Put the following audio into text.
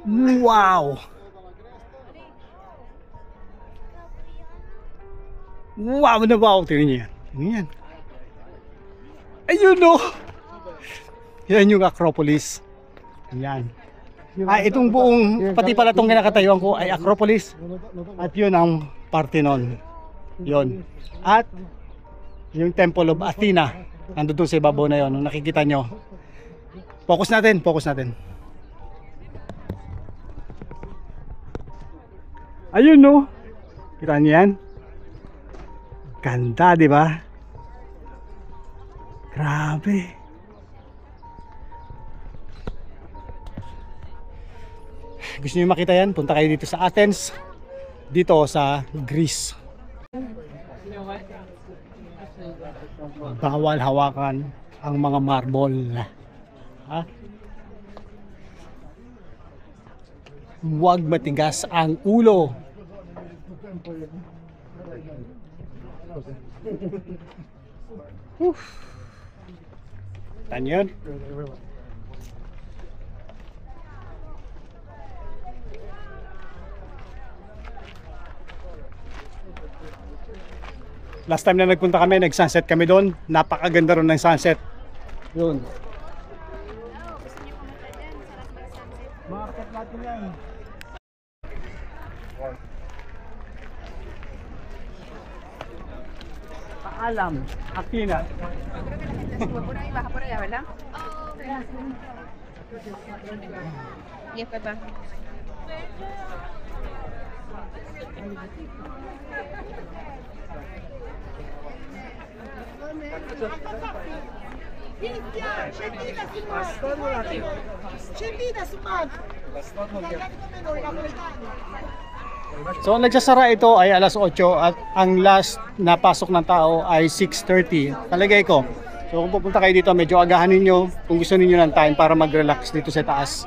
Wow! Wow na wow! Tingnan niyo yan. Tingnan yan. Ayun o! Yan yung Acropolis. Yan. Itong buong, pati pala itong kinakatayuan ko ay Acropolis. At yun ang Parthenon. Yun. At yung Temple of Athena. Nandun sa ibabaw na yun. Nung nakikita nyo. Focus natin, focus natin. Ayun no. Kita niyo yan? Ganda, di ba? Grabe. Gusto niyo makita yan? Punta kayo dito sa Athens. Dito sa Greece. Bawal hawakan ang mga marble. Ha? Huwag matigas ang ulo. Tan yun? Last time na nagpunta kami, nag-sunset kami doon. Napakaganda ron ng sunset. Yun. Market natin yan. Paalam, Athena. Baja por allá, ¿verdad? Y después va. So nagsasara ito ay alas 8 at ang last na pasok ng tao ay 6:30. Talagay ko. So kung pupunta kayo dito, medyo agahan ninyo kung gusto niyo ng time para mag-relax dito sa taas.